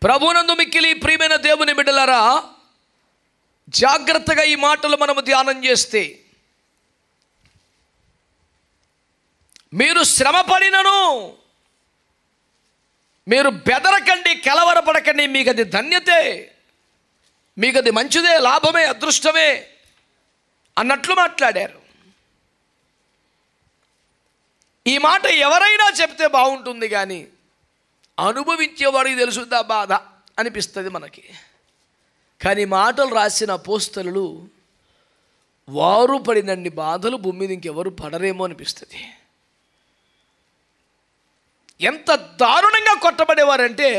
ప్రభునందు మిక్కిలి ప్రియమైన దేవుని బిడ్డలారా, జాగ్రత్తగా ఈ మాటలు మనము ధ్యానం చేస్తే, మీరు శ్రమపడినను మీరు బెదరకండి, కలవరపడకండి, మీకు అది ధన్యతే, మీకు అది మంచిదే, లాభమే, అదృష్టమే అన్నట్లు మాట్లాడారు. ఈ మాట ఎవరైనా చెప్తే బాగుంటుంది, కానీ అనుభవించేవాడికి తెలుసుద్దా బాధ అనిపిస్తుంది మనకి. కానీ మాటలు రాసిన అపోస్తలులు వారు పడినన్ని బాధలు భూమి మీద ఇంకెవరు పడరేమో అనిపిస్తుంది. ఎంత దారుణంగా కొట్టబడేవారంటే,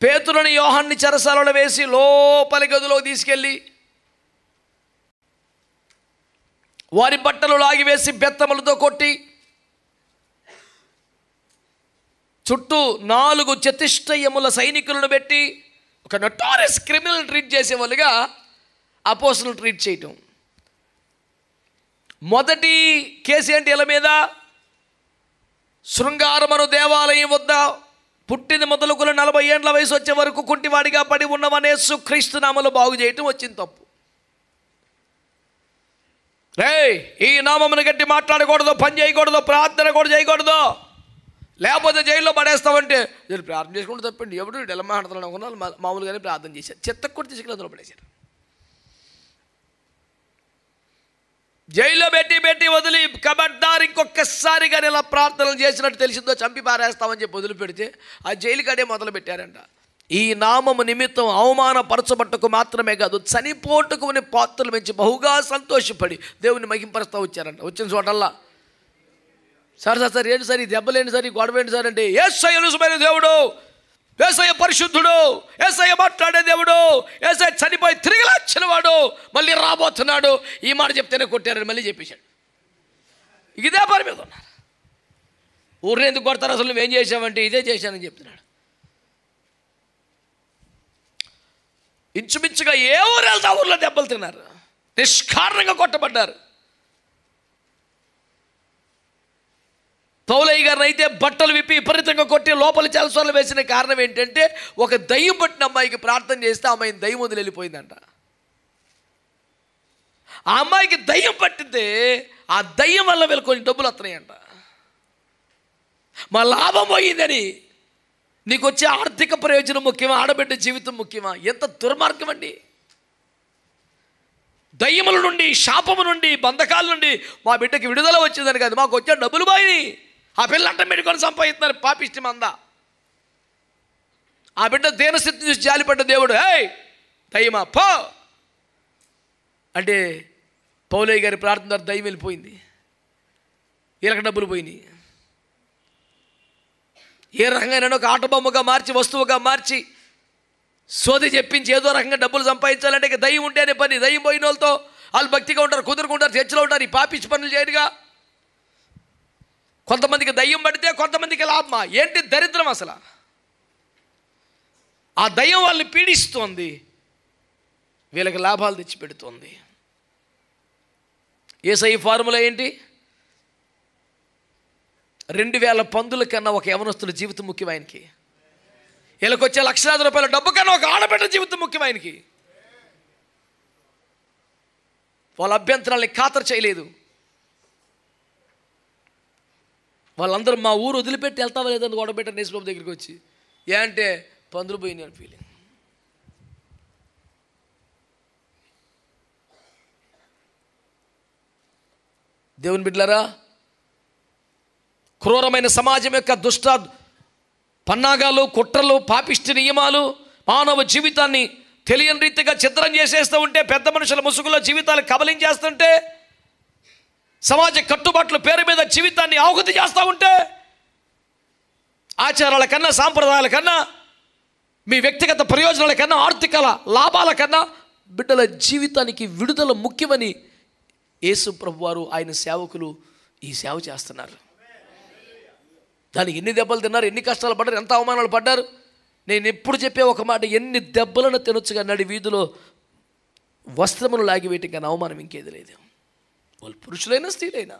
పేతురుని యోహాన్ని చెరసాలలో వేసి లోపలి గదిలో తీసుకెళ్ళి వారి బట్టలు లాగివేసి బెత్తములతో కొట్టి చుట్టూ 4 చతుష్టయముల సైనికులను పెట్టి ఒక నోటోరియస్ క్రిమినల్ ట్రీట్ చేసేవాళ్ళుగా అపోస్తలులు ట్రీట్ చేయటం. మొదటి కేసు ఏంటి? ఇలా మీద శృంగారమను దేవాలయం వద్ద పుట్టింది మొదలుకొని 40 ఏండ్ల వయసు వచ్చే వరకు కుంటివాడిగా పడి ఉన్నవనే యేసుక్రీస్తు నామములో బాగు చేయటం వచ్చింది తప్పు. ఈ నామమును గట్టి మాట్లాడకూడదు, పని చేయకూడదు, ప్రార్థన కూడా చేయకూడదు, లేకపోతే జైల్లో పడేస్తామంటే ప్రార్థన చేసుకుంటూ తప్పండి. ఎవడు ఎలా మాట్లాడుతున్నాను అనుకున్నాను, మామూలుగానే ప్రార్థన చేశారు. చెత్తకు కూడా తీసుకెళ్ళి అందులో పడేశారు. జైల్లో పెట్టి వదిలి కబడ్డారు ఇంకొకసారి కానీ ఇలా ప్రార్థనలు చేసినట్టు తెలిసిందో చంపి పారేస్తామని చెప్పి వదిలిపెడితే ఆ జైలు కాడే మొదలు పెట్టారంట. ఈ నామము నిమిత్తం అవమానపరచబట్టకు మాత్రమే కాదు, చనిపోటుకు అనే పాత్రలు మంచి బహుగా సంతోషపడి దేవుని మహింపరుస్తూ వచ్చారంట. వచ్చిన చోటల్లా సార్ ఏంటి సార్ ఈ దెబ్బలేంటి సార్, ఈ గొడవ ఏంటి సార్ అంటే, యేసయ్య రుజువైన దేవుడు, యేసయ్య పరిశుద్ధుడు, యేసయ్య మాట్లాడే దేవుడు, యేసయ్య చనిపోయి తిరిగి వచ్చిన వాడు, మళ్ళీ రాబోతున్నాడు. ఈ మాట చెప్తేనే కొట్టారని మళ్ళీ చెప్పేశాడు. ఇదే పని మీద ఉన్నారు. ఊరిని ఎందుకు కొడతారు, అసలు నువ్వేం చేసావంటే ఇదే చేశానని చెప్తున్నాడు. ఇంచుమించుగా ఏ ఊరు వెళ్తా ఊర్లో దెబ్బలు తిన్నారు, నిష్కారణంగా కొట్టబడ్డారు. పౌలయ్య గారిని అయితే బట్టలు విప్పి విపరీతంగా కొట్టి లోపల చెలసోలు వేసిన కారణం ఏంటంటే, ఒక దయ్యం పట్టిన అమ్మాయికి ప్రార్థన చేస్తే అమ్మాయిని దయ్యం వదిలి వెళ్ళిపోయిందంట. ఆ అమ్మాయికి దయ్యం పట్టితే ఆ దయ్యం వల్ల వీళ్ళు కొన్ని డబ్బులు వస్తున్నాయంట. మా లాభం పోయిందని నీకు వచ్చే ఆర్థిక ప్రయోజనం ముఖ్యమా, ఆడబిడ్డ జీవితం ముఖ్యమా? ఎంత దుర్మార్గం అండి. దయ్యముల నుండి, శాపము నుండి, బంధకాల నుండి మా బిడ్డకి విడుదల వచ్చిందని కాదు, మాకు వచ్చే డబ్బులు పోయి ఆ పిల్ల అట్టం పెట్టుకొని సంపాదిస్తున్నారు పాపిష్టి మంద. ఆ బిడ్డ దేనస్థితి చూసి జాలిపడ్డ దేవుడు, దయ్యమా పో అంటే పౌలయ్య గారి ప్రార్థన ద్వారా దయ్యం వెళ్ళిపోయింది. వీళ్ళకి డబ్బులు పోయినాయి. ఏ రకంగా ఒక ఆట బొమ్మగా మార్చి, వస్తువుగా మార్చి, సోది చెప్పించి ఏదో రకంగా డబ్బులు సంపాదించాలంటే ఇక దయ్యం ఉంటేనే పని. దయ్యం పోయిన వాళ్ళతో వాళ్ళు భక్తిగా ఉంటారు, కుదురుకుంటారు, చర్చలో ఉంటారు, ఈ పాపిచ్చి పనులు చేయరుగా. కొంతమందికి దయ్యం పడితే కొంతమందికి లాభమా? ఏంటి దరిద్రం అసలు. ఆ దయ్యం వాళ్ళని పీడిస్తోంది, వీళ్ళకి లాభాలు తెచ్చిపెడుతోంది. యేసయ్య ఫార్ములా ఏంటి? 2000 పందుల కన్నా ఒక యవనస్తుల జీవితం ముఖ్యం ఆయనకి. వీళ్ళకి వచ్చే లక్షలాది రూపాయల డబ్బు కన్నా ఒక ఆడబిడ్డ జీవితం ముఖ్యం ఆయనకి. వాళ్ళ అభ్యంతరాల్ని ఖాతరు చేయలేదు. వాళ్ళందరూ మా ఊరు వదిలిపెట్టి వెళ్తావా లేదని గొడవపెట్టారు నేసుబాబు దగ్గరికి వచ్చి. ఏ అంటే పందులు పోయినాయి అని ఫీలింగ్. దేవుని బిడ్డలారా, క్రూరమైన సమాజం యొక్క దుష్ట పన్నాగాలు, కుట్రలు, పాపిష్టి నియమాలు మానవ జీవితాన్ని తెలియని రీతిగా చిత్రం చేసేస్తూ ఉంటే, పెద్ద మనుషుల ముసుగులో జీవితాలు కబలించేస్తుంటే, సమాజ కట్టుబాట్ల పేరు మీద జీవితాన్ని ఆహుతి చేస్తూ ఉంటే, ఆచారాల కన్నా, సాంప్రదాయాల కన్నా, మీ వ్యక్తిగత ప్రయోజనాల కన్నా, ఆర్థిక లాభాల కన్నా బిడ్డల జీవితానికి విడుదల ముఖ్యమని యేసు ప్రభువారు, ఆయన సేవకులు ఈ సేవ చేస్తున్నారు. దానికి ఎన్ని దెబ్బలు తిన్నారు, ఎన్ని కష్టాలు పడ్డారు, ఎంత అవమానాలు పడ్డారు. నేను ఎప్పుడు చెప్పే ఒక మాట, ఎన్ని దెబ్బలను తినొచ్చుగా నడి వీధిలో వస్త్రములు లాగివేయటం కన్నా అవమానం ఇంకేది లేదు. వాళ్ళు పురుషులైనా స్త్రీలైనా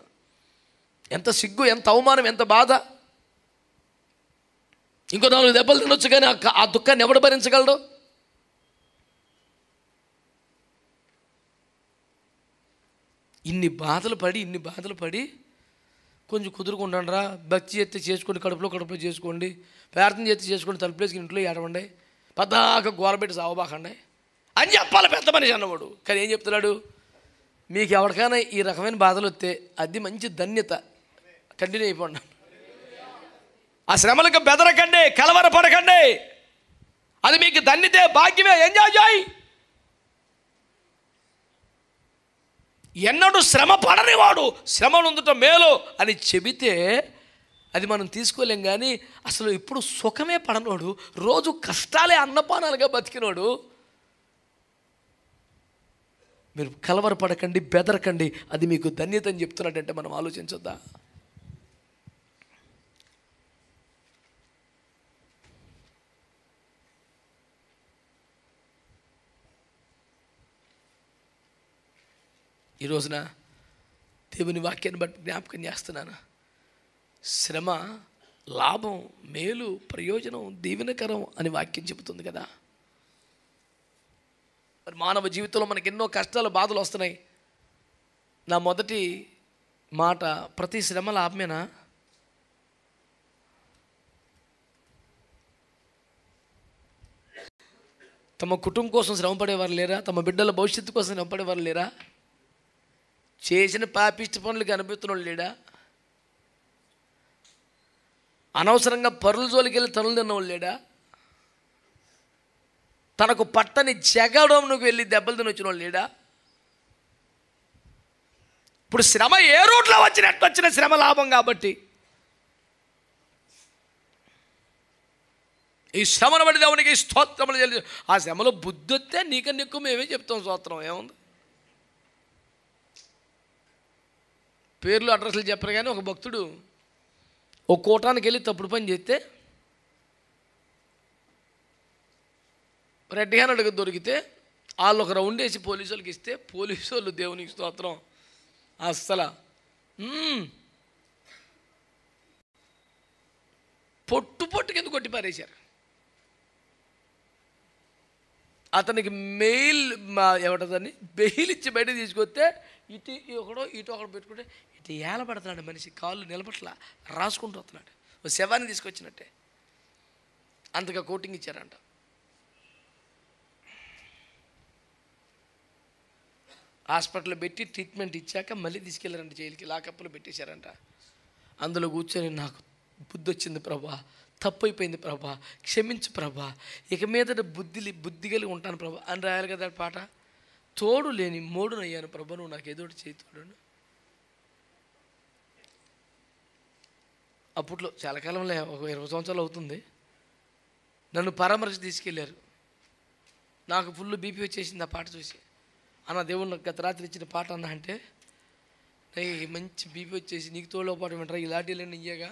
ఎంత సిగ్గు, ఎంత అవమానం, ఎంత బాధ. ఇంకో 4 దెబ్బలు తినొచ్చు, కానీ ఆ దుఃఖాన్ని ఎవడు భరించగలడు? ఇన్ని బాధలు పడి కొంచెం కుదురుకుంటాండ్రా, భక్తి చేస్తే చేసుకోండి, కడుపులో చేసుకోండి, ప్రార్థన చేస్తే చేసుకోండి, తలుపులేసుకుని ఇంట్లో ఏడవండి, పద్దాక గోరబెట్టి సావబాకండి అని చెప్పాలి పెద్ద మనిషి అన్నవాడు. కానీ ఏం చెప్తున్నాడు? మీకు ఎవరికైనా ఈ రకమైన బాధలు వస్తే అది మంచి ధన్యత, కంటిన్యూ అయిపోండి. ఆ శ్రమలకు బెదరకండి, కలవరపడకండి, అది మీకు ధన్యతే, భాగ్యమే, ఎంజాయ్ చేయి. ఎన్నడూ శ్రమ పడనివాడు శ్రమ నొందుట మేలు అని చెబితే అది మనం తీసుకోలేం. కానీ అసలు ఇప్పుడు సుఖమే పడనోడు, రోజు కష్టాలే అన్నపానాలుగా బతికినోడు, మీరు కలవరపడకండి, బెదరకండి, అది మీకు ధన్యత అని చెప్తున్నట్టంటే మనం ఆలోచించొద్దా? ఈ రోజున దేవుని వాక్యాన్ని బట్టి జ్ఞాపకం చేస్తున్నాను. శ్రమ లాభం, మేలు, ప్రయోజనం, దీవెనకరం అని వాక్యం చెబుతుంది కదా. మరి మానవ జీవితంలో మనకి ఎన్నో కష్టాలు, బాధలు వస్తున్నాయి. నా మొదటి మాట, ప్రతి శ్రమ లాభమేనా? తమ కుటుంబం కోసం శ్రమ పడేవారు లేరా? తమ బిడ్డల భవిష్యత్తు కోసం శ్రమ పడేవారు లేరా? చేసిన పాపిష్టి పనులకు అనుభవిస్తున్న వాళ్ళు లేడా? అనవసరంగా పరుల జోలికి వెళ్ళి తనులు తిన్నవాళ్ళు లేడా? తనకు పట్టని జగడంకు వెళ్ళి దెబ్బలు తిని వచ్చిన వాళ్ళు లేడా? ఇప్పుడు శ్రమ ఏ రూట్లో వచ్చిన శ్రమ లాభం కాబట్టి ఈ శ్రమను బట్టి దేవునికి స్తోత్రములు చెల్లి. ఆ శ్రమలో బుద్ధి వస్తే నీకన్నా ఎక్కువ మేమే చెప్తాం స్తోత్రం. ఏముంది? పేర్లు అడ్రస్లు చెప్పరు, కానీ ఒక భక్తుడు ఓ కోటానికి వెళ్ళి తప్పుడు పని చేస్తే రెడ్ హ్యాండెడ్గా దొరికితే వాళ్ళు ఒక రౌండ్ వేసి పోలీసు వాళ్ళకి ఇస్తే పోలీసు వాళ్ళు దేవునికి స్తోత్రం అస్సలు పొట్టు కింద కొట్టి పారేశారు. అతనికి మెయిల్ ఏమంటుందని బెయిల్ ఇచ్చి బయట తీసుకొస్తే ఇటు ఒకడు పెట్టుకుంటే ఇటు ఏలబడుతున్నాడు మనిషి, కాళ్ళు నిలబట్ల రాసుకుంటూ వస్తున్నాడు, ఓ శవాన్ని తీసుకొచ్చినట్టే. అంతగా కోటింగ్ ఇచ్చారంట. హాస్పిటల్లో పెట్టి ట్రీట్మెంట్ ఇచ్చాక మళ్ళీ తీసుకెళ్ళారంట జైలుకి, లాకప్లో పెట్టేశారంట. అందులో కూర్చొని నాకు బుద్ధి వచ్చింది ప్రభా, తప్పు అయిపోయింది ప్రభా, క్షమించు ప్రభా, ఇక మీద బుద్ధి కలిగి ఉంటాను ప్రభా అని రాయాలి కదా పాట. తోడు లేని మోడునయ్యాను ప్రభా, నువ్వు నాకు ఏదోటి చేయి తోడు. అప్పట్లో చాలా కాలంలో ఒక 20 సంవత్సరాలు అవుతుంది, నన్ను పరామర్శ తీసుకెళ్ళారు. నాకు ఫుల్ బీపీ వచ్చేసింది ఆ పాట చూసి. అన్న దేవుడు గత రాత్రి ఇచ్చిన పాట అన్న అంటే, మంచి బీపీ వచ్చేసి నీకు తోడులో పాట వింటారా, ఈ లాఠీలన్నీ నీయేగా,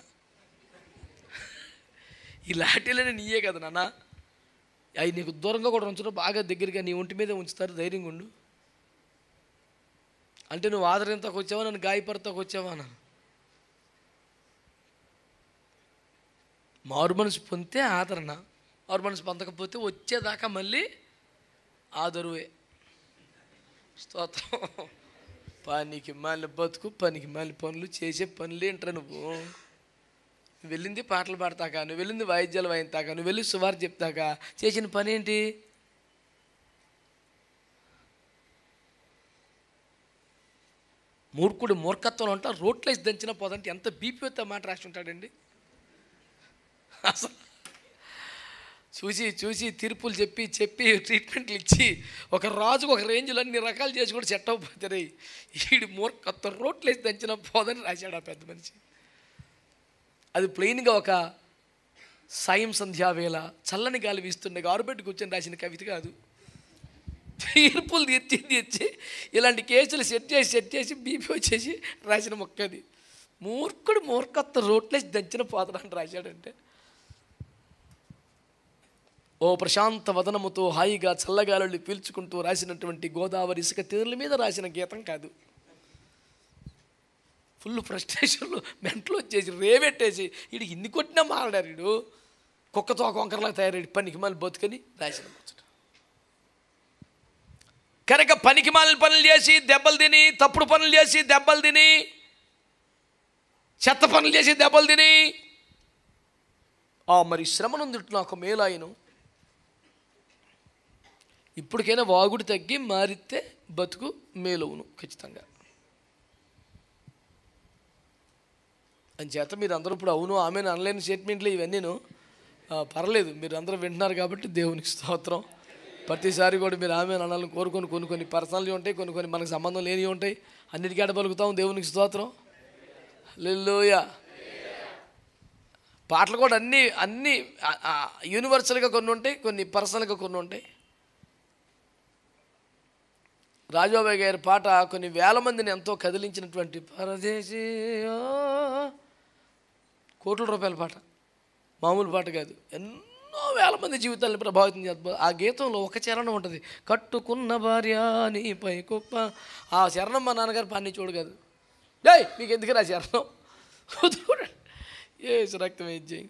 ఈ లాఠీలన్నీ నీయే కదా నాన్న, అవి నీకు దూరంగా కూడా ఉంచడం, బాగా దగ్గరగా నీ ఒంటి మీద ఉంచుతారు, ధైర్యంగా ఉండు అంటే నువ్వు ఆదరణతోకి వచ్చావా, నన్ను గాయపడతాకు వచ్చావా అన్న. మారు మనసు పొందితే ఆదరణ, మారు మనసు పొందకపోతే వచ్చేదాకా మళ్ళీ ఆదరువే. స్తోత్రం. పనికి మాలి బతుకు, పనికి మాలి పనులు చేసే పనులు ఏంట్రా నువ్వు వెళ్ళింది పాటలు పాడతాక, నువ్వు వెళ్ళింది వాయిద్యాలు వాయిస్తాక, నువ్వు వెళ్ళి సువార్త చెప్తాక, చేసిన పని ఏంటి? మూర్ఖుడు మూర్ఖత్వం అంట రోట్లేసి దంచిన పోదంటే ఎంత బీపీ వస్తే మాట రాసి ఉంటాడండి. అసలు చూసి తీర్పులు చెప్పి ట్రీట్మెంట్లు ఇచ్చి ఒక రాజుకు ఒక రేంజ్లో అన్ని రకాలు చేసి కూడా సెట్ అవ్వకపోతే వీడి మూర్ఖత్వం రోట్లేసి దంచిన పోదని రాశాడు ఆ పెద్ద మనిషి. అది ప్లెయిన్గా ఒక సాయం సంధ్యావేళ చల్లని గాలి వీస్తుండగా ఆరుబెట్టి కూర్చొని రాసిన కవిత కాదు. తీర్పులు తీర్చి ఇలాంటి కేసులు సెట్ చేసి బీపీ వచ్చేసి రాసిన మొక్కది. మూర్ఖుడు మూర్ఖత్వం రోట్లేసి దంచిన పోతనని రాశాడంటే, ఓ ప్రశాంత వదనముతో హాయిగా చల్లగాలులు పీల్చుకుంటూ రాసినటువంటి గోదావరి ఇసుక తీరుల మీద రాసిన గీతం కాదు. ఫుల్ ఫ్రస్ట్రేషన్లో మెంటలు వచ్చేసి రేవెట్టేసి వీడికి ఇన్ని కొట్టినా మాట్లాడారు. వీడు కుక్కతో వంకరలాగా తయారయ్యి పనికి మళ్ళీ బతుకని రాసిన ముచ్చట. కనుక పనికి మాలిన పనులు చేసి దెబ్బలు తిని, తప్పుడు పనులు చేసి దెబ్బలు తిని, చెత్త పనులు చేసి దెబ్బలు తిని, మరి శ్రమ నుండి నాకు మేలాయను. ఇప్పటికైనా వాగుడు తగ్గి మారితే బతుకు మేలవును ఖచ్చితంగా. అంచేత మీరు అందరూ ఇప్పుడు అవును ఆమెను అనలేని స్టేట్మెంట్లు ఇవన్నీను పర్లేదు, మీరు అందరూ వింటున్నారు కాబట్టి దేవునికి స్తోత్రం. ప్రతిసారి కూడా మీరు ఆమెను అనాలని కోరుకొని కొన్ని పర్సనల్వి ఉంటాయి, కొన్ని మనకు సంబంధం లేనివి ఉంటాయి. అన్నిటికీ ఆడబలుగుతాం. దేవునికి స్తోత్రం. హల్లెలూయా. పాటలు కూడా అన్నీ యూనివర్సల్గా కొన్ని ఉంటాయి, కొన్ని పర్సనల్గా కొన్ని ఉంటాయి. రాజాబాయి గారి పాట కొన్ని వేల మందిని ఎంతో కదిలించినటువంటి పరదేశీ, కోట్ల రూపాయల పాట, మామూలు పాట కాదు. ఎన్నో వేల మంది జీవితాలను ప్రభావితం చేస్తుంది. ఆ గీతంలో ఒక చరణం ఉంటుంది, కట్టుకున్న భార్య నీపై కుప్ప. ఆ చరణం మా నాన్నగారు పాడిని చూడు కాదు. డేయ్ మీకు ఎందుకు రా చరణం, ఏ రక్తం ఏం చేయి.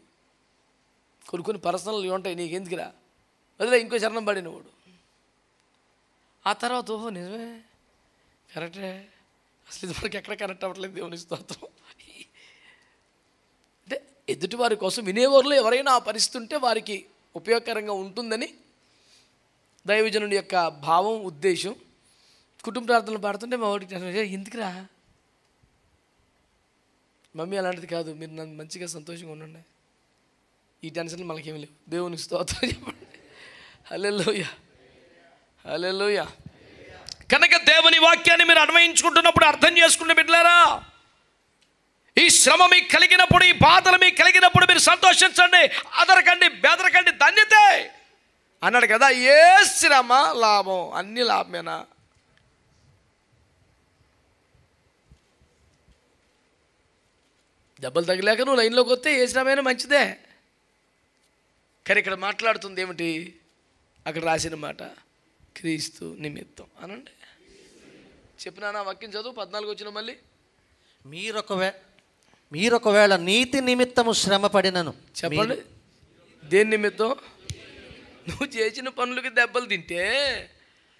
కొన్ని పర్సనల్ ఉంటాయి, నీకు ఎందుకురా వదిలే, ఇంకో చరణం పాడిన వాడు. ఆ తర్వాత ఓహో నిజమే, కరెక్టే, అసలు ఇది మనకి ఎక్కడ కరెక్ట్ అవ్వట్లేదు. దేవుని స్తోత్రం. అంటే ఎదుటివారి కోసం వినేవారిలో ఎవరైనా ఆ పరిస్థితి ఉంటే వారికి ఉపయోగకరంగా ఉంటుందని దైవజనుడి యొక్క భావం, ఉద్దేశం. కుటుంబ ప్రార్థనలు పాడుతుంటే మా వాడికి ఎందుకురా మమ్మీ అలాంటిది కాదు, మీరు నన్ను మంచిగా సంతోషంగా ఉండండి, ఈ టెన్షన్లు మనకేమి లేవు. దేవునికి స్తోత్రం చెప్పండి. హల్లెలూయా, హల్లెలూయా. కనుక దేవుని వాక్యాన్ని మీరు అన్వయించుకుంటున్నప్పుడు అర్థం చేసుకునే బిడ్డలారా, ఈ శ్రమ మీకు కలిగినప్పుడు, ఈ బాధలు మీకు కలిగినప్పుడు మీరు సంతోషించండి, అదరకండి, బెదరకండి, ధన్యతే అన్నాడు కదా. ఏ శ్రమ లాభం, అన్ని లాభమేనా? దెబ్బలు తగిలాక నువ్వు లైన్లోకి వస్తే ఏ శ్రమైనా మంచిదే. కానీ ఇక్కడ మాట్లాడుతుంది ఏమిటి, అక్కడ రాసిన మాట క్రీస్తు నిమిత్తం అనండి. చెప్పినా వాక్యం చదువు 14 వచ్చిన మళ్ళీ. మీరొకవేళ నీతి నిమిత్తము శ్రమ పడినను. చెప్పండి, దేని నిమిత్తం? నువ్వు చేసిన పనులకి దెబ్బలు తింటే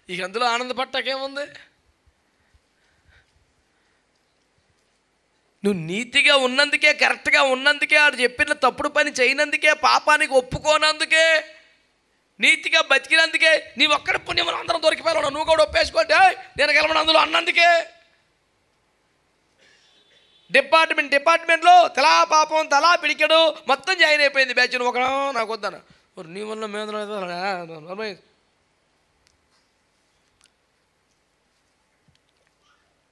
ఇక అందులో ఆనందపట్టాకేముంది? నువ్వు నీతిగా ఉన్నందుకే, కరెక్ట్గా ఉన్నందుకే, ఆడు చెప్పిన తప్పుడు పని చేయనందుకే, పాపానికి ఒప్పుకోనందుకే, నీతిగా బతికినందుకే, నీ ఒక్కడ పుణ్యం అందరం దొరికిపోయావు, నువ్వు కూడా ఒప్పేసుకోండి నేను గెలవను అందులో అన్నందుకే. డిపార్ట్మెంట్లో తలా పాపం తలా పిడికెడు మొత్తం జాయిన్ అయిపోయింది బ్యాచ్. నువ్వు ఒక నాకు వద్దాను నీ వల్ల మేము.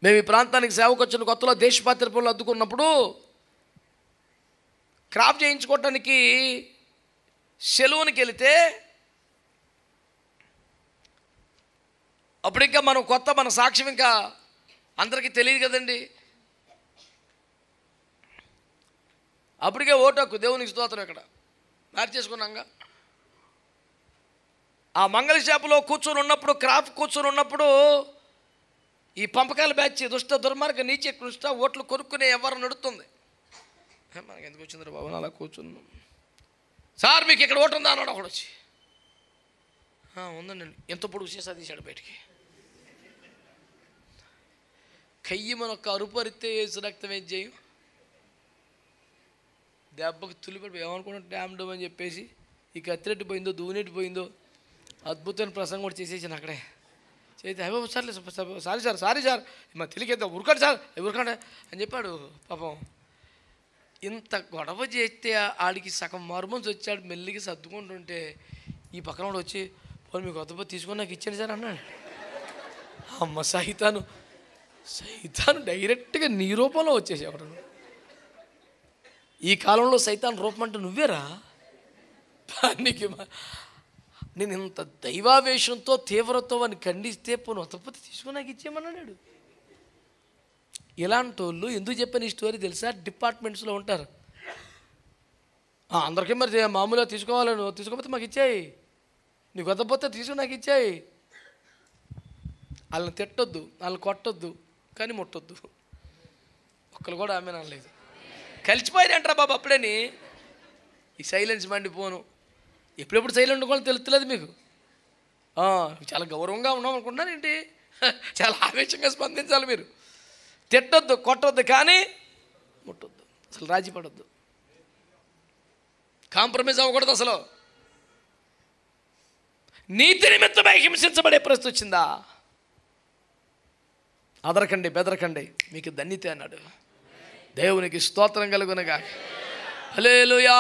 మేము ఈ ప్రాంతానికి సేవకు వచ్చిన కొత్తలో దేశపాత్ర పనులు అద్దుకున్నప్పుడు క్రాప్ చేయించుకోవటానికి సెలవునికి వెళితే, అప్పుడు ఇంకా మనం కొత్త, మన సాక్ష్యం ఇంకా అందరికీ తెలియదు కదండి. అప్పటికే ఓటకు దేవునికి స్తోత్రం ఇక్కడ మార్చేసుకున్నాగా. ఆ మంగళ షాపులో కూర్చొని ఉన్నప్పుడు, క్రాప్ కూర్చొని ఉన్నప్పుడు, ఈ పంపకాల బ్యాచ్ దుష్ట దుర్మార్గ నీచ కృష్ణ ఓట్లు కొనుక్కునే ఎవరు నడుస్తుంది. మనకి ఎందుకు వచ్చింది బాబు, అలా కూర్చున్నాం. సార్ మీకు ఇక్కడ ఓటు ఉందా అన్నాడు ఒకడు వచ్చి. ఉందండి. ఎంత పొడుగు సీసా తీశాడు బయటికి. కయ్యి మనొక్క అరుపు అరితే వేసి రక్తం ఏం చేయం, దెబ్బకి తులిపడి ఏమనుకున్నాడు డ్యామ్ డోమ్ అని చెప్పేసి ఈ కత్తిరెట్టు పోయిందో దూనెట్టు పోయిందో అద్భుతమైన ప్రసంగం కూడా చేసేసాను అక్కడే. చేస్తే అయ్యో సారీ సార్ మా తెలియకేద్దాం ఉరకండి సార్ ఉరకండి అని చెప్పాడు. పాపం ఇంత గొడవ చేస్తే ఆడికి సగం మారుమనిసి వచ్చాడు. మెల్లిగా సర్దుకుంటుంటే ఈ పక్కన వాడు వచ్చి పోనీ మీకు కొత్త తీసుకొని నాకు ఇచ్చాను సార్ అన్నాడు. అమ్మ సైతాను డైరెక్ట్గా నీ రూపంలో వచ్చేసి అక్కడ. ఈ కాలంలో సైతాన్ రూపం అంటే నువ్వేరా. నీకు నేను ఇంత దైవావేశంతో తీవ్రతో అని ఖండిస్తే పోను ఒత్తపోతే తీసుకుని నాకు ఇచ్చేయమన్నాడు. ఇలాంటి వాళ్ళు ఎందుకు చెప్పని ఈ స్టోరీ తెలుసా? డిపార్ట్మెంట్స్లో ఉంటారు. అందరికీ మరి మామూలుగా తీసుకోవాలి, నువ్వు తీసుకోకపోతే మాకు ఇచ్చాయి, నీకు వద్దపోతే తీసుకుని నాకు ఇచ్చాయి. వాళ్ళని తిట్టొద్దు, వాళ్ళని కొట్టొద్దు, కానీ ముట్టొద్దు. ఒక్కరు కూడా ఆమె అనలేదు. కలిసిపోయారంటారా బాబు అప్పుడని. ఈ సైలెన్స్ మండిపోను. ఎప్పుడెప్పుడు సైలెంట్ కూడా తెలుస్తలేదు మీకు. చాలా గౌరవంగా ఉన్నాం అనుకుంటున్నాను ఏంటి? చాలా ఆవేశంగా స్పందించాలి మీరు. తిట్టొద్దు, కొట్టొద్దు, కానీ ముట్టొద్దు, అసలు రాజీ పడొద్దు, కాంప్రమైజ్ అవ్వకూడదు. అసలు నీతి నిమిత్తమై హింసించబడే పరిస్థితి వచ్చిందా? అదరకండి, బెదరకండి, మీకు ధన్యత అన్నాడు. దేవునికి స్తోత్రం కలుగునగా. హల్లెలూయా.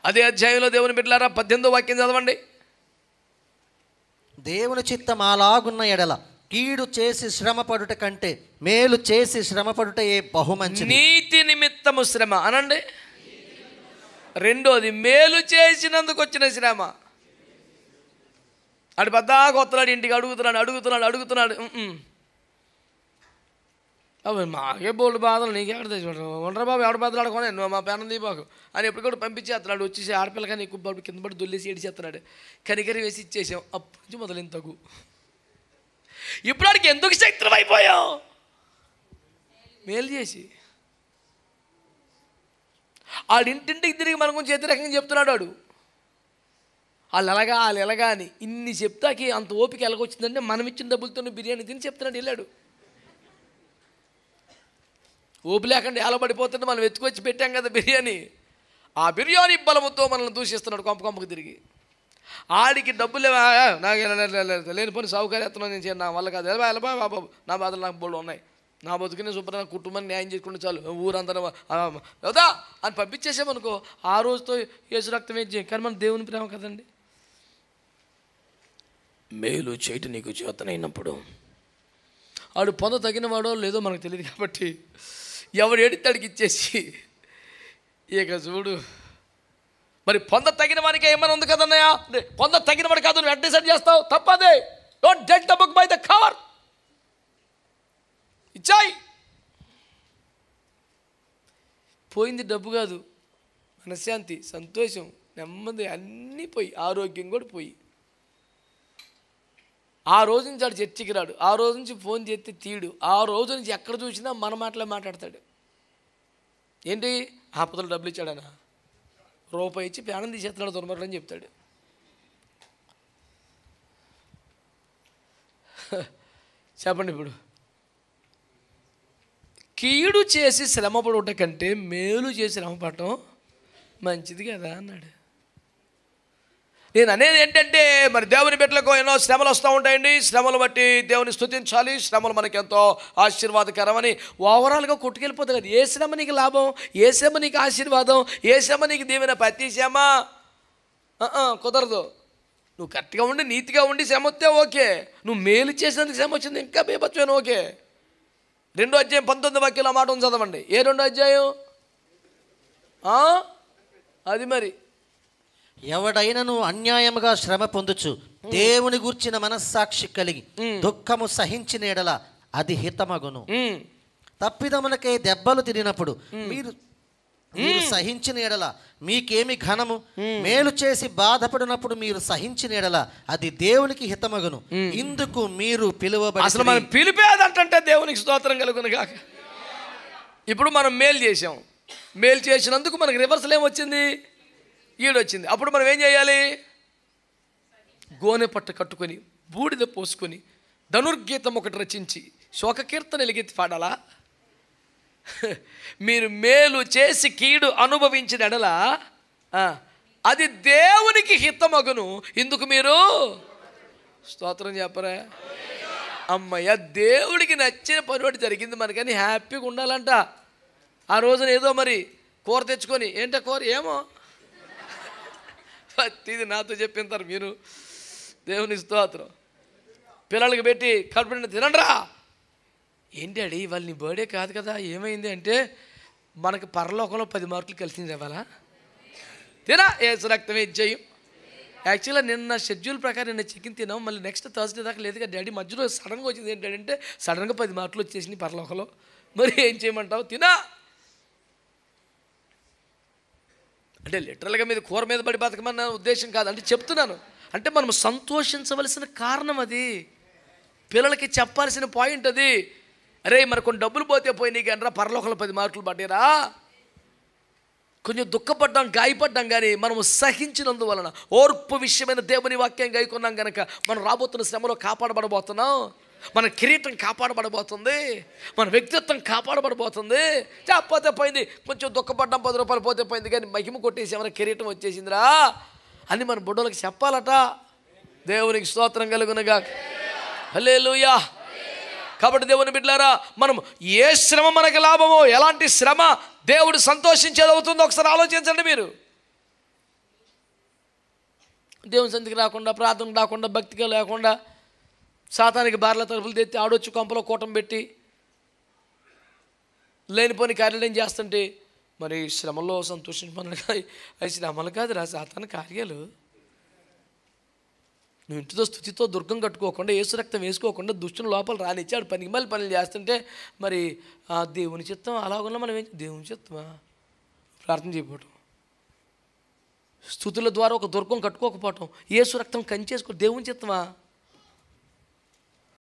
అదే అధ్యాయంలో దేవుని బిడ్డలారా 18వ వాక్యం చదవండి. దేవుని చిత్తం అలాగున్న ఎడల కీడు చేసి శ్రమపడుట కంటే మేలు చేసి శ్రమపడుటయే బహుమంచిది. నీతి నిమిత్తము శ్రమ అనండి. రెండోది మేలు చేసినందుకు వచ్చిన శ్రమ. అటు పెద్దగా వస్తున్నాడు, ఇంటికి అడుగుతున్నాడు. అవి మాకే బోల్డ్ బాధలు, నీకెక్కడ తెచ్చుకుంటారు, ఉండరా బాబు, ఎవడ బాధలు ఆడుకోనే, నువ్వు మా పేనం దీపాకు అని ఎప్పుడు కూడా పంపించేస్తున్నాడు. వచ్చేసి ఆడపిల్లగా నీకు బాబు కింద పడి దొల్లేసి ఏడిచేస్తున్నాడు. కనికరి వేసి ఇచ్చేసాం. అప్పటి నుంచి మొదలైన తగు. ఇప్పుడు ఆడికి ఎందుకు శక్తులు అయిపోయాం? మేలు చేసి ఆడింటింటికి తిరిగి మన గురించి వ్యతిరేకంగా చెప్తున్నాడు వాడు. వాళ్ళు ఎలాగా అని ఇన్ని చెప్తాకి అంత ఓపిక ఎలాగొచ్చిందంటే మనం ఇచ్చిన డబ్బులతో బిర్యానీ తిని చెప్తున్నాడు. వెళ్ళాడు ఓపి లేకుండా ఎలా పడిపోతుంటే మనం ఎత్తుకొచ్చి పెట్టాం కదా బిర్యానీ. ఆ బిర్యానీ బలముతో మనల్ని దూషిస్తున్నాడు కొంపకు తిరిగి. ఆడికి డబ్బులు నాకు లేని పని సౌకర్యత్నం నేను చేయను, నా వల్ల కాదు, ఎలా బాబు నా బాధలు నాకు బోళ్ళు ఉన్నాయి, నా బతుకునే శుభ్రంగా కుటుంబాన్ని న్యాయం చేసుకుంటే చాలు, ఊరంతా కదా అని పంపించేసామనుకో, ఆ రోజుతో యేసు రక్తం ఏం చేయం. కానీ మన దేవుని ప్రేమ కదండి. మేలు చేయటం నీకు చేతనైనప్పుడు ఆడు పొంద తగినవాడో లేదో మనకు తెలియదు కాబట్టి ఎవడు ఏడితాడికి ఇచ్చేసి ఇక చూడు. మరి పొంద తగిన వానికి ఏమైనా ఉంది కదన్నయ్య, పొంద తగిన వాడు కాదు నువ్వు డిసైడ్ చేస్తావు, తప్పదే. Don't judge the book by the cover. ఇచ్చాయి. పోయింది డబ్బు కాదు, మనశ్శాంతి, సంతోషం, నెమ్మది అన్నీ పోయి, ఆరోగ్యం కూడా పోయి. ఆ రోజు నుంచి ఆడు చర్చికి రాడు, ఆ రోజు నుంచి ఫోన్ చేస్తే తీడు, ఆ రోజు నుంచి ఎక్కడ చూసినా మన మాటలే మాట్లాడతాడు. ఏంటి ఆపదలు డబ్బులు ఇచ్చాడనా, రూపాయి ఇచ్చి ప్రాణం తీసేస్తున్నాడు దొరమరని అని చెప్తాడు. చెప్పండి ఇప్పుడు, కీడు చేసి శ్రమపడటం కంటే మేలు చేసి శ్రమపడటం మంచిది కదా అన్నాడు. నేను అనేది ఏంటంటే మరి దేవుని బిడ్డలకు ఎన్నో శ్రమలు వస్తూ ఉంటాయండి. శ్రమలు బట్టి దేవుని స్తుతించాలి. శ్రమలు మనకి ఎంతో ఆశీర్వాదకరమని ఓవరాల్గా కొట్టుకెళ్ళిపోతుంది కదా. ఏ శ్రమ నీకు లాభం, ఏ శ్రమ నీకు ఆశీర్వాదం, ఏ శ్రమ నీకు దీవెన, ప్రతి శ్రమ కుదరదు. నువ్వు కరెక్ట్గా ఉండి నీతిగా ఉండి శ్రమ వస్తే ఓకే, నువ్వు మేలు చేసినందుకు శ్రమ వచ్చింది ఇంకా బేపచ్చాను ఓకే. 2వ అధ్యాయం 19వ వాక్యంలో మాట ఉంది చదవండి. ఏ 2వ అధ్యాయం? అది మరి ఎవడైనను అన్యాయముగా శ్రమ పొందుచు దేవుని గూర్చిన మనస్సాక్షి కలిగి దుఃఖము సహించిన ఎడల అది హితమగును. తప్పిదములకై దెబ్బలు తిరిగినప్పుడు మీరు సహించిన ఎడల మీకేమి ఘనము, మేలు చేసి బాధపడినప్పుడు మీరు సహించిన ఎడల అది దేవునికి హితమగును. ఇందుకు మీరు పిలువబడి, అసలు మనం పిలిపేదంటే దేవునికి స్తోత్రం కలుగును గాక. ఇప్పుడు మనం మేలు చేసాం, మేలు చేసినందుకు మనకి రివర్సల్ ఏమొచ్చింది, ఈడొచ్చింది. అప్పుడు మనం ఏం చేయాలి? గోనె పట్ట కట్టుకొని బూడిద పోసుకొని ధనుర్గీతం ఒకటి రచించి శోక కీర్తన ఎలిగెత్తి పాడాలా? మీరు మేలు చేసి కీడు అనుభవించిన ఎడల అది దేవునికి హితమగును. ఇందుకు మీరు స్తోత్రం చెప్పరా? అమ్మయ్య, దేవుడికి నచ్చిన పని ఒకటి జరిగింది మనకని హ్యాపీగా ఉండాలంట. ఆ రోజున ఏదో మరి కూర తెచ్చుకొని, ఏంటో కూర ఏమో ఇది నాతో చెప్పింటారు మీరు. దేవుని స్తోత్రం. పిల్లలకి పెట్టి కడుపు తినండిరా. ఏంటి అడి ఇవాళ నీ బర్త్డే కాదు కదా, ఏమైంది అంటే మనకు పరలోకంలో 10 మార్కులు కలిసింది ఇవ్వాలా, తినా ఏసు రక్తమే ఇచ్చేయం. యాక్చువల్గా నిన్న షెడ్యూల్ ప్రకారం నిన్న చికెన్ తినాం, మళ్ళీ నెక్స్ట్ థర్స్డే దాకా లేదు కదా డాడీ, మధ్యలో సడన్గా వచ్చింది ఏంటంటే సడన్గా 10 మార్కులు వచ్చేసినాయి పరలోకంలో, మరి ఏం చేయమంటావు, తినా. అంటే లిటరల్గా మీద కూర మీద పడి బతకమన్న ఉద్దేశం కాదు, అంటే చెప్తున్నాను. అంటే మనం సంతోషించవలసిన కారణం అది, పిల్లలకి చెప్పాల్సిన పాయింట్ అది. అరే మరి కొన్ని డబ్బులు పోతే పోయి నీకు అనరా పరలోకంలో 10 మార్కులు పడ్డారా, కొంచెం దుఃఖపడ్డాం, గాయపడ్డాం, కానీ మనము సహించినందువలన ఓర్పు విషయమైన దేవుని వాక్యం గాయకున్నాం కనుక మనం రాబోతున్న శ్రమలో కాపాడబడబోతున్నాం. మన కిరీటం కాపాడబడబోతుంది, మన వ్యక్తిత్వం కాపాడబడబోతుంది. చెప్పపోతే పోయింది, కొంచెం దుఃఖపడ్డాం, 10 రూపాయలు పోతే పోయింది, కానీ మహిమ కొట్టేసి ఏమైనా కిరీటం వచ్చేసిందిరా అని మన బుడ్డోళ్ళకి చెప్పాలట. దేవునికి స్తోత్రం కలుగునుగా. హల్లెలూయా. కాబట్టి దేవుని బిడ్డలారా, మనం ఏ శ్రమ మనకి లాభమో, ఎలాంటి శ్రమ దేవుడు సంతోషించేది అవుతుందో ఒకసారి ఆలోచించండి. మీరు దేవుని సంధికి రాకుండా, ప్రార్థన రాకుండా, భక్తిగా లేకుండా, సాతానికి బార్ల తలుపులు తెచ్చి ఆడొచ్చి కొంపలో కూటం పెట్టి లేనిపోని కార్యాలయం చేస్తుంటే మరి శ్రమలో సంతోషించమని అవి శ్రమలు కాదురా, సాతాను కార్యాలు. నువ్వు ఇంటితో స్థుతితో దుర్గం కట్టుకోకుండా, యేసు రక్తం వేసుకోకుండా, దుష్టుని లోపల రానిచ్చాడు పనికి మళ్ళీ పనులు చేస్తుంటే మరి దేవుని చిత్తం అలాగున్నా మనం దేవుని చిత్తమా ప్రార్థన చేయకపోవటం, స్థుతుల ద్వారా ఒక దుర్గం కట్టుకోకపోవటం, యేసు రక్తం కంచేసుకో దేవుని చిత్తమా?